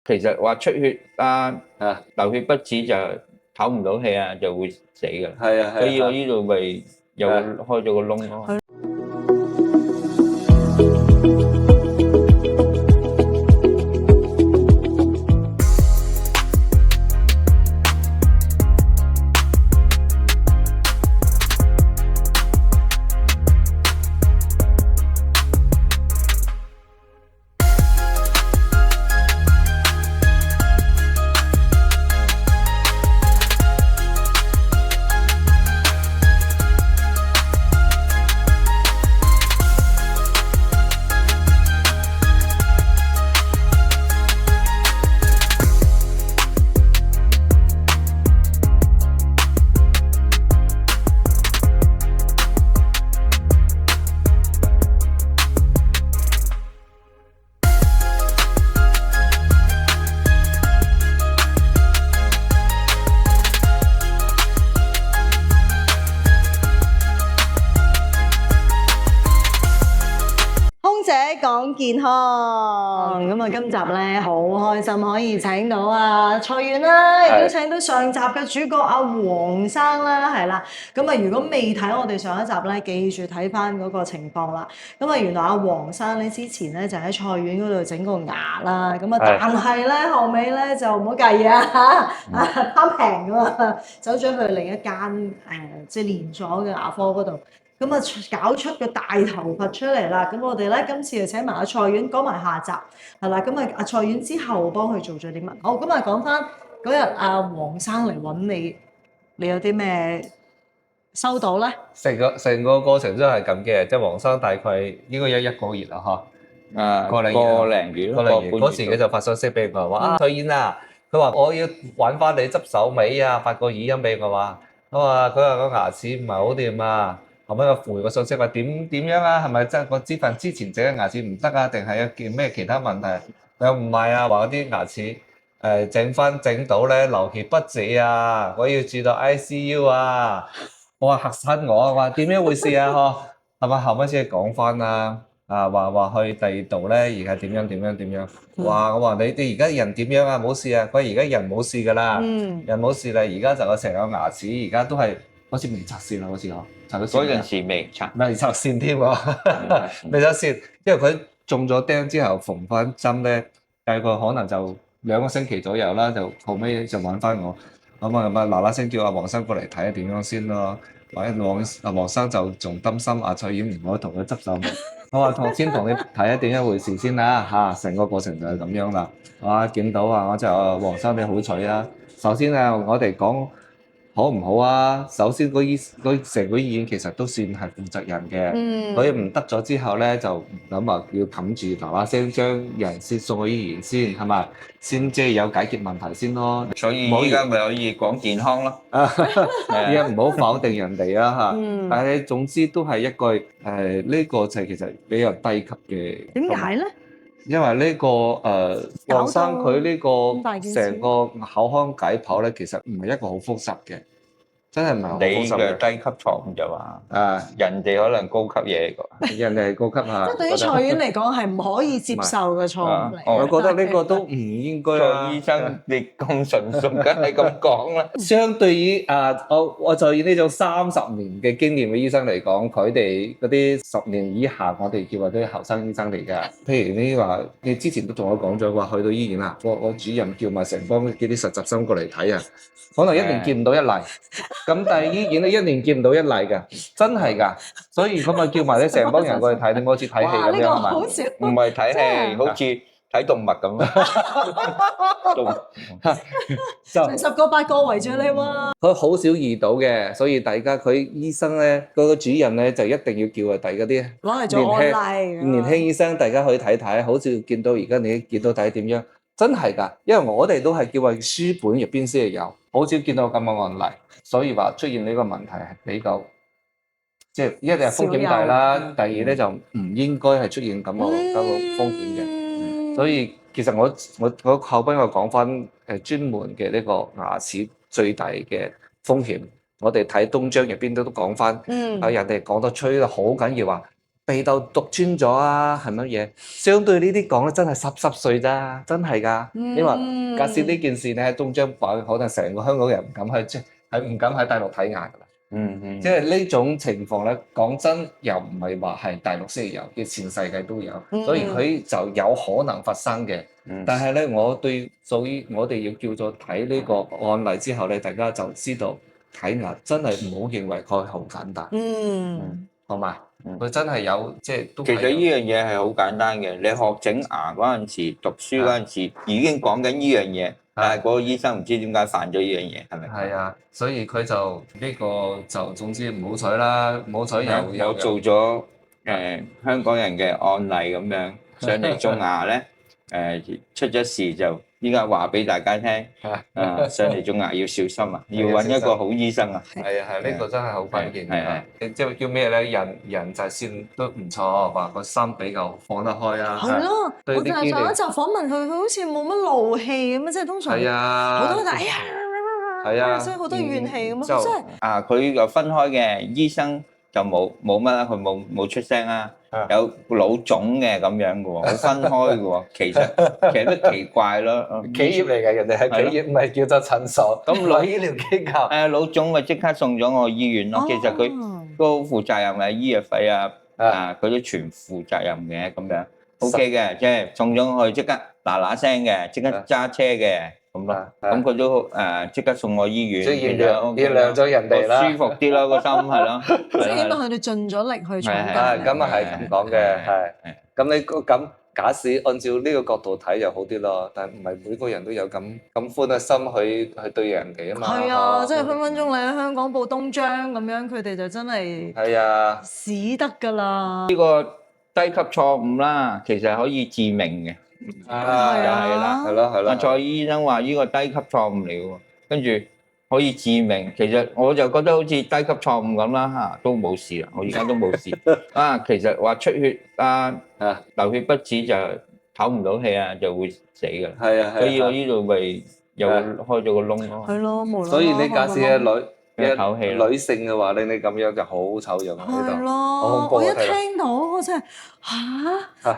其實話出血流血不止就唞唔到氣啊，就會死㗎。係啊，所以我呢度咪又開咗個窿咯。講健康咁啊！今集咧好開心可以請到蔡遠啦，亦都請到上集嘅主角阿黃生啦，係啦。咁啊，如果未睇我哋上一集咧，記住睇翻嗰個情況啦。咁啊，原來阿黃生咧之前咧就喺蔡遠嗰度整過牙啦。咁啊，但係咧後尾咧就唔好介意啊嚇，貪平㗎嘛，走咗去另一間即係連鎖嘅牙科嗰度。咁啊，搞出個大頭佛出嚟啦！咁我哋咧今次就請埋阿蔡遠講埋下集，係啦。咁啊，阿蔡遠之後幫佢做咗啲乜？好，咁啊講翻嗰日阿黃生嚟揾你，你有啲咩收到咧？成個過程都係咁嘅，即係黃生大概應該有1個月啦，嗬。個零月嗰時佢就發信息俾我話：蔡遠啊，佢話我要揾翻你執手尾啊，發個語音俾我話，佢話個牙齒唔係好掂啊。後尾我回個信息話點樣啊？係咪真係我之前整嘅牙齒唔得啊？定係有件咩其他問題？又唔係啊？話嗰啲牙齒整到咧流血不止啊！我要住到 ICU 啊！我話嚇親我，話點樣回事啊？嗬，係咪後尾先講翻啊？話去第二度咧，而家點樣？哇！我話你而家人點樣啊？冇事啊！佢話而家人冇事㗎啦，人冇事啦，而家就有成個牙齒，而家都係好似未拆線啦，好似嗬。嗰陣時未拆線添喎，未拆線，因為佢中咗釘之後縫翻針咧，大概可能就2個星期左右啦，就後尾就揾翻我，咁啊嗱聲叫阿黃生過嚟睇下點樣先咯。黃生就仲擔心阿蔡遠唔可以同佢執手尾，我話先同你睇下點一回事先啦嚇，成個過程就係咁樣啦。哇，見到啊，我就黃生你好彩啊。首先啊，我哋講好唔好啊？首先成個醫院其實都算係負責任嘅，所以唔得咗之後咧，就諗話要冚住嗱聲將人先送去醫院先，係咪？先即係有解決問題先咯。所以依家咪可以講健康咯。依家唔好否定人哋啦嚇，但係總之都係一句呢個就係其實比較低級嘅。點解咧？因為呢個黃生佢呢個成個口腔解剖咧，其實唔係一個好複雜嘅，真係唔係好複雜嘅。你嘅低級錯誤就話人哋可能高級嘢㗎，人哋係高級嚇。即係對於蔡遠嚟講係唔可以接受嘅錯誤嚟。我覺得呢個都唔應該啊。醫生你咁純熟，梗係咁講啦。相對於我就以呢種30年嘅經驗嘅醫生嚟講，佢哋嗰啲10年以下，我哋叫話啲後生醫生嚟㗎。譬如你話，你之前都同我講咗話，去到醫院啦，我主任叫埋成幫叫啲實習生過嚟睇啊，可能1年見唔到一例。咁但係醫院咧1年見唔到一例㗎，真係㗎。所以佢咪叫埋你成幫人過嚟睇，你好似睇戲咁樣啊嘛。唔係睇戲，好似睇動物咁。成10個8個圍住你喎。佢好少遇到嘅，所以大家佢醫生咧，嗰個主任咧就一定要叫啊，大家啲攞嚟做案例。年輕醫生，大家去睇睇，好似見到而家你見到睇點樣？真係㗎，因為我哋都係叫係書本入邊先係有，好少見到咁嘅案例，所以話出現呢個問題係比較即係一定係風險大啦，第二咧就唔應該係出現咁個風險嘅。所以其實我後邊我講翻專門嘅呢個牙齒最大嘅風險，我哋睇東章入邊都講翻，人哋講得吹得好緊要話，鼻竇篤穿咗啊，係乜嘢？相對呢啲講咧，真係濕碎咋，真係㗎。因為假設呢件事咧喺東張榜，可能成個香港人唔敢喺大陸睇牙㗎啦。即係呢種情況咧，講真又唔係話係大陸先有，嘅全世界都有，所以佢就有可能發生嘅。但係咧，所以我哋要叫做睇呢個案例之後咧，大家就知道睇牙真係唔好認為佢好簡單。好嘛？佢真係有即係都。其實呢樣嘢係好簡單嘅，你學整牙嗰陣時，讀書嗰陣時已經講緊呢樣嘢，但係嗰個醫生唔知點解犯咗呢樣嘢，係咪？係啊，所以佢就呢個就總之唔好彩啦，唔好彩又做咗香港人嘅案例咁樣上嚟種牙咧，出咗事就依家話俾大家聽，上嚟種牙要小心啊，要揾一個好醫生啊。係啊，呢個真係好關鍵嘅。即係叫咩咧？人就線都唔錯，話個心比較放得開啊。係咯，我就係上一集訪問佢，佢好似冇乜怒氣咁啊，即係通常好多就哎呀，係啊，所以好多怨氣咁啊，真係。佢又分開嘅，醫生就冇乜啦，佢冇出聲啦。有老總嘅咁樣嘅喎，佢分開嘅喎，其實都奇怪咯。企業嚟嘅，人哋係企業，唔係叫做診所。咁醫療機構，老總咪即刻送咗我醫院咯。其實佢都負責任嘅，醫藥費佢都全負責任嘅咁樣。OK 嘅，即係送咗我即刻嗱聲嘅，即刻揸車嘅咁咯。咁佢都即刻送我醫院，原諒咗人哋啦，舒服啲咯個心係咯。即係起碼佢哋盡咗力去搶救。咁啊係咁講嘅，係。咁你咁假使按照呢個角度睇就好啲咯，但係唔係每個人都有咁寬嘅心去對人哋啊嘛。係啊，即係分分鐘你喺香港報東張咁樣，佢哋就真係死得㗎啦。呢個低級錯誤啦，其實可以致命嘅。係啦。蔡醫生話呢個低級錯誤嚟嘅喎，跟住可以致命。其實我就覺得好似低級錯誤咁啦嚇，都冇事啦。我而家都冇事。其實話出血流血不止就唞唔到氣啊，就會死㗎。係啊，所以我呢度咪又開咗個窿咯。係咯，無啦啦。所以你假設嘅女性嘅話咧，你咁樣就好醜樣喺度。係咯，我一聽到我真係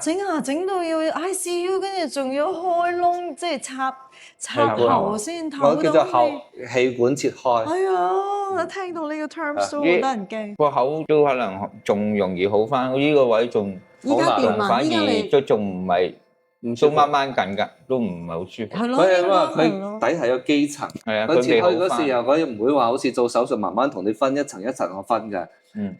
整牙整到要 ICU， 跟住仲要開窿，即係插喉先唞到。我叫做後氣管切開。係啊，一聽到呢個 terms 都好得人驚。個口都可能仲容易好翻，呢個位仲反而都仲唔係。都掹掹緊㗎，都唔係好舒服。係咯，佢底下有基層。係啊，佢切開嗰時候，佢唔會話好似做手術慢慢同你分一層一層我分㗎。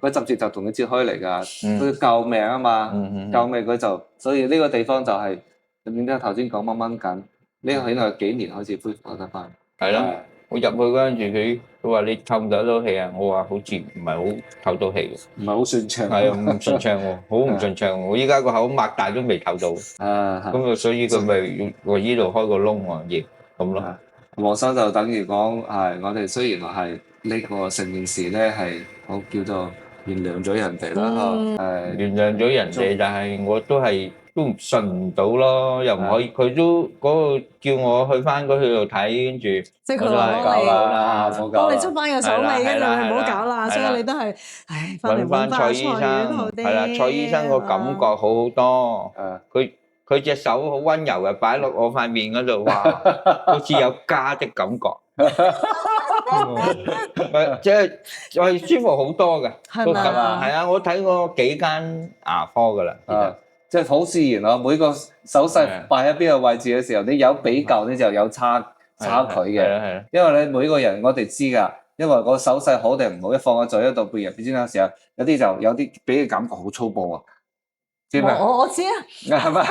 佢直接就同你切開嚟㗎。佢救命啊嘛，救命佢就，所以呢個地方就係點解頭先講掹掹緊？呢個可能幾年開始恢復得翻。係咯。我入去嗰陣時，佢話你透唔透到氣啊？我話好似唔係好透到氣嘅，唔係好順暢。係啊，唔順暢喎，好唔順暢喎。我依家個口擘大都未透到。咁所以佢咪要我依度開個窿喎，亦咁咯。黃生就等於講係我哋雖然話係呢個成件事咧係我叫做原諒咗人哋啦，原諒咗人哋，但係我都係。都順唔到咯，又唔可以，佢都嗰個叫我去翻嗰度睇，跟住即係佢話幫你執翻個手尾，跟住你唔好搞啦，所以你都係，唉，揾翻蔡醫生好啲。係啦，蔡醫生個感覺好好多，佢隻手好溫柔嘅，擺落我塊面嗰度，哇，好似有家的感覺，即係舒服好多嘅，係咪啊？係啊，我睇過幾間牙科噶啦，其實。即係好自然咯，每個手勢擺喺邊個位置嘅時候，你有比較，你就有差距嘅。因為你每個人我哋知㗎，因為個手勢好定唔好，一放喺嘴嗰度，譬如邊啲時候，有啲就有啲俾你感覺好粗暴啊。知咪？我知啊。係咪？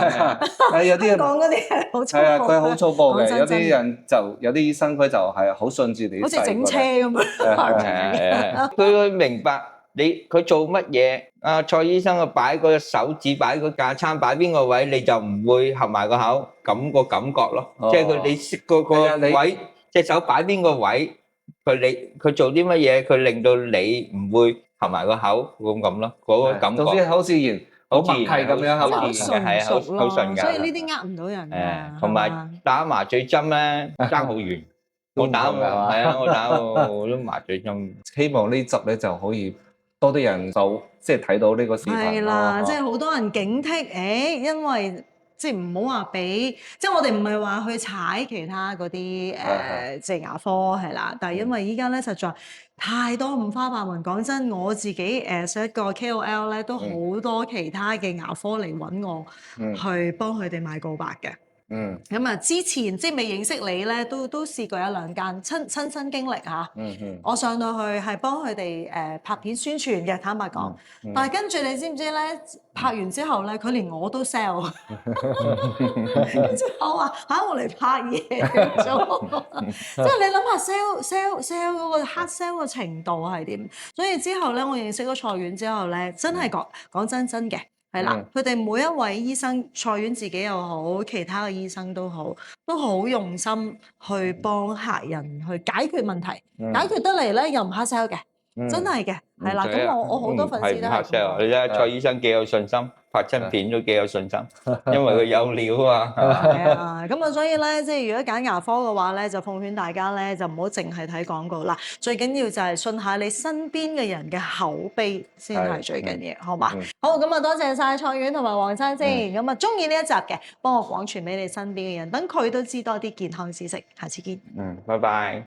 係有啲人講嗰啲係好粗暴。係啊，佢好粗暴嘅。有啲人就有啲醫生佢就係好順住你。好似整車咁樣。佢會明白。佢做乜嘢？蔡醫生擺個手指擺個架撐擺邊個位，你就唔會合埋個口，咁個感覺咯。即係你識個位，隻手擺邊個位，佢做啲乜嘢，佢令到你唔會合埋個口咁咯。嗰個感覺。總之好自然，好默契咁樣，好順係啊，好順㗎。所以呢啲呃唔到人㗎。同埋打麻醉針咧，爭好遠。我打過，係啊，我打過好多麻醉針。希望呢集咧就可以。多啲人就即係睇到呢個視頻係啦，咯即係好多人警惕，因為即係唔好話俾，即係我哋唔係話去踩其他嗰啲即係牙科係啦，但係因為依家咧實在太多五花八門。講真，我自己上一個 KOL 咧都好多其他嘅牙科嚟揾我，去幫佢哋買告白嘅。咁啊，之前即係未認識你咧，都試過一兩間親身經歷嚇。我上到去係幫佢哋拍片宣傳嘅，坦白講。但係跟住你知唔知咧？拍完之後咧，佢連我都 sell。跟住我話我嚟拍嘢啫，即係你諗下 sell 嗰個 hard sell 嘅程度係點？所以之後咧，我認識咗蔡院之後咧，真係講真嘅。係啦，佢哋每一位醫生，蔡院自己又好，其他嘅醫生都好，都好用心去幫客人去解決問題，解決得嚟咧又唔 hard sell 嘅，真係嘅，係啦。咁我好多粉絲都係 hard sell，你睇下蔡醫生幾有信心，拍親片都幾有信心，因為佢有料啊。係啊，咁啊，所以咧，即係如果揀牙科嘅話咧，就奉勸大家咧，就唔好淨係睇廣告啦，最緊要就係信下你身邊嘅人嘅口碑先係最緊要，好嘛？好，咁啊，多謝晒蔡院同埋黃生先，咁啊，中意呢一集嘅，幫我廣傳俾你身邊嘅人，等佢都知多啲健康知識，下次見。拜拜。